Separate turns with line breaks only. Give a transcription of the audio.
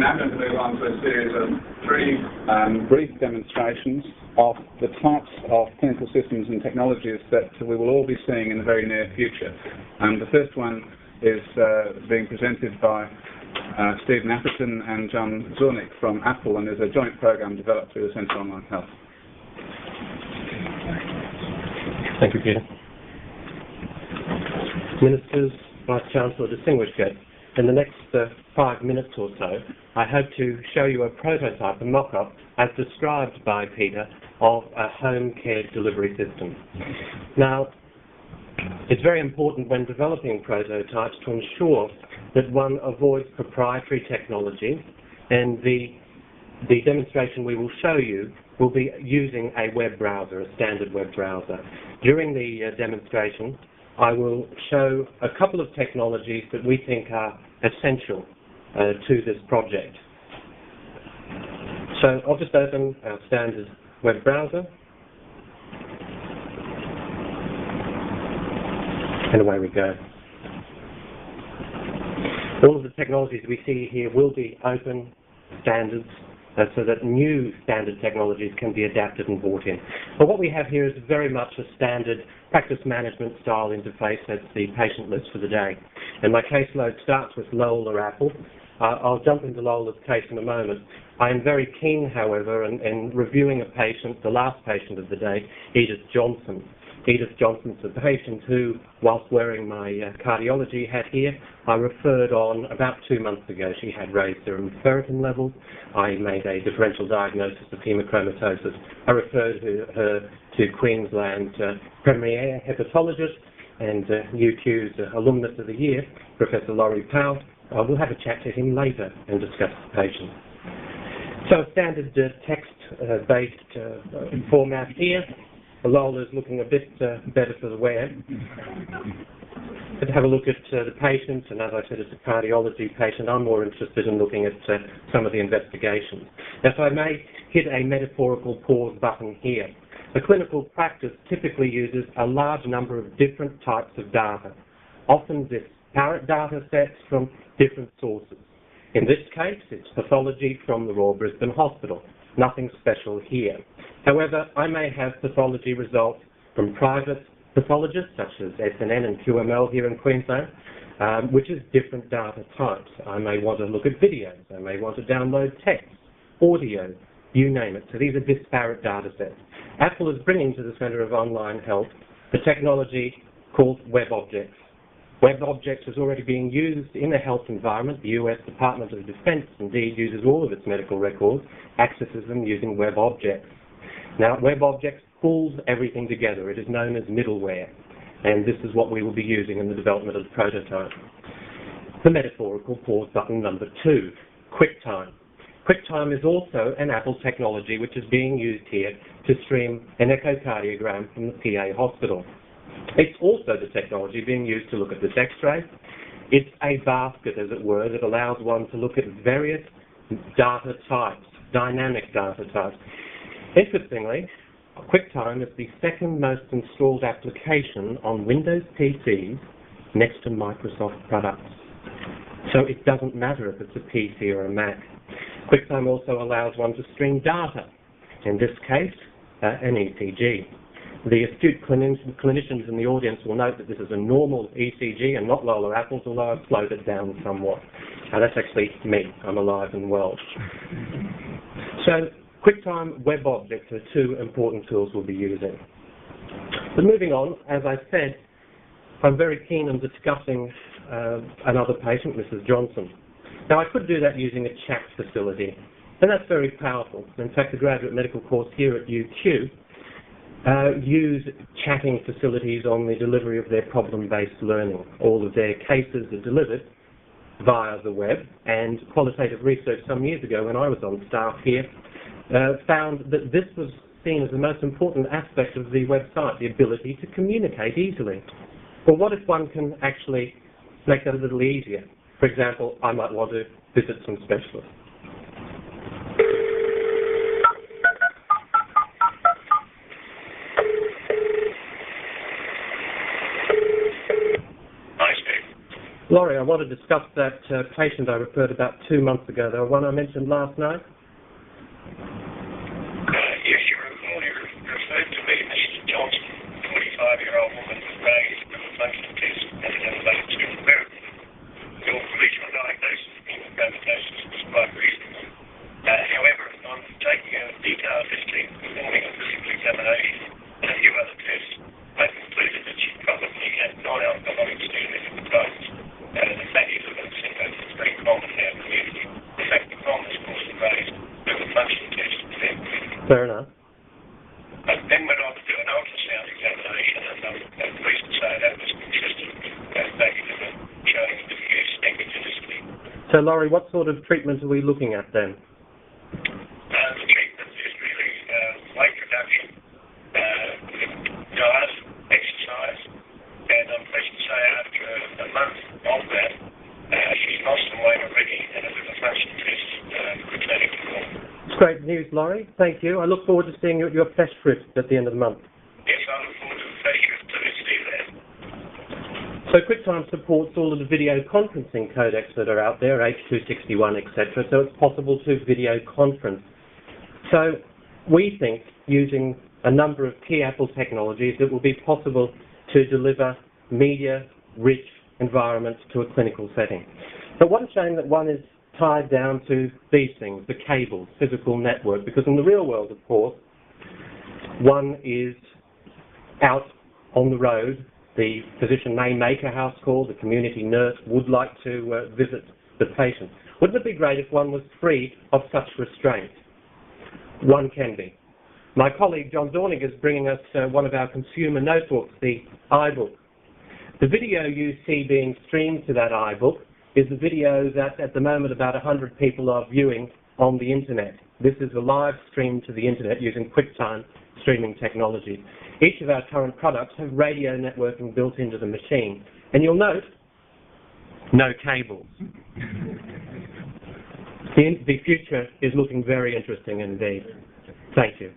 now going to move on to a series of three brief demonstrations of the types of clinical systems and technologies that we will all be seeing in the very near future. The first one is being presented by Stephen Atherton and John Zornick from Apple, and is a joint program developed through the Centre for Online Health.
Thank you, Peter. Ministers, Vice-Chancellor, distinguished guests, in the next 5 minutes or so, I hope to show you a prototype, a mock-up, as described by Peter, of a home care delivery system. Now, it's very important when developing prototypes to ensure that one avoids proprietary technology, and the demonstration we will show you will be using a web browser, a standard web browser. During the demonstration, I will show a couple of technologies that we think are essential to this project. So I'll just open our standard web browser, and away we go. All of the technologies we see here will be open standards, so that new standard technologies can be adapted and brought in. But what we have here is very much a standard practice management style interface. That's the patient list for the day. And my caseload starts with Lowell or Apple. I'll jump into Lowell's case in a moment. I am very keen, however, in reviewing a patient, the last patient of the day, Edith Johnson. Edith Johnson's a patient who, whilst wearing my cardiology hat here, I referred on about 2 months ago. She had raised serum ferritin levels. I made a differential diagnosis of hemochromatosis. I referred her to Queensland premier hepatologist and UQ's alumnus of the year, Professor Laurie Powell. We'll have a chat to him later and discuss the patient. So a standard text-based format here. Lola is looking a bit better for the wear. But have a look at the patient, and as I said, it's a cardiology patient. I'm more interested in looking at some of the investigations. Now, if I may hit a metaphorical pause button here. The clinical practice typically uses a large number of different types of data, often disparate data sets from different sources. In this case, it's pathology from the Royal Brisbane Hospital. Nothing special here. However, I may have pathology results from private pathologists, such as SNN and QML here in Queensland, which is different data types. I may want to look at videos. I may want to download text, audio, you name it. So these are disparate data sets. Apple is bringing to the Centre for Online Health the technology called WebObjects. WebObjects is already being used in a health environment. The US Department of Defense indeed uses all of its medical records, accesses them using WebObjects. Now, WebObjects pulls everything together. It is known as middleware, and this is what we will be using in the development of the prototype. The metaphorical pause button number 2, QuickTime. QuickTime is also an Apple technology which is being used here to stream an echocardiogram from the PA hospital. It's also the technology being used to look at this X-ray. It's a basket, as it were, that allows one to look at various data types, dynamic data types. Interestingly, QuickTime is the second most installed application on Windows PCs next to Microsoft products. So it doesn't matter if it's a PC or a Mac. QuickTime also allows one to stream data, in this case, an ECG. The astute clinicians in the audience will note that this is a normal ECG and not Lola Apples, although I've slowed it down somewhat. Now that's actually me. I'm alive and well. So QuickTime WebObjects are 2 important tools we'll be using. But moving on, as I said, I'm very keen on discussing another patient, Mrs. Johnson. Now I could do that using a chat facility, and that's very powerful. In fact, the graduate medical course here at UQ use chatting facilities on the delivery of their problem-based learning. All of their cases are delivered via the web, and qualitative research some years ago when I was on staff here found that this was seen as the most important aspect of the website, the ability to communicate easily. Well, what if one can actually make that a little easier? For example, I might want to visit some specialists. Laurie, I want to discuss that patient I referred about 2 months ago, the one I mentioned last night.
Yes, you referred to me, Mr. Johnson, 45-year-old woman raised with a functional test and related to therapy. Your provisional diagnosis of gravitations was quite reasonable. However, on taking a detailed history, performing a physical examination and a few other tests, I concluded that she probably had non-alcoholic steatohepatitis. The fatty liver syndrome is very common in our community. In fact, the commonest cause of raised with a functional test.
Fair enough.
I then went on to do an ultrasound examination, and I'm pleased to say that was consistent with fatty liver, showing diffuse negligently.
So, Laurie, what sort of treatment are we looking at then?
The treatment is really weight reduction, diet, exercise, and I'm pleased to say after a month of that, she's lost some weight already, and a liver function test returning to normal.
It's great news, Laurie. Thank you. I look forward to seeing you at your fest trip at the end of the month.
Yes, I look forward to the fest trip to see that.
So QuickTime supports all of the video conferencing codecs that are out there, H.261, etc., so it's possible to video conference. So we think, using a number of key Apple technologies, it will be possible to deliver media-rich environments to a clinical setting. But what a shame that one is tied down to these things, the cables, physical network, because in the real world, of course, one is out on the road. The physician may make a house call, the community nurse would like to visit the patient. Wouldn't it be great if one was free of such restraint? One can be. My colleague John Dornig is bringing us one of our consumer notebooks, the iBook. The video you see being streamed to that iBook is the video that at the moment about 100 people are viewing on the internet. This is a live stream to the internet using QuickTime streaming technology. Each of our current products have radio networking built into the machine. And you'll note, no cables. The future is looking very interesting indeed. Thank you.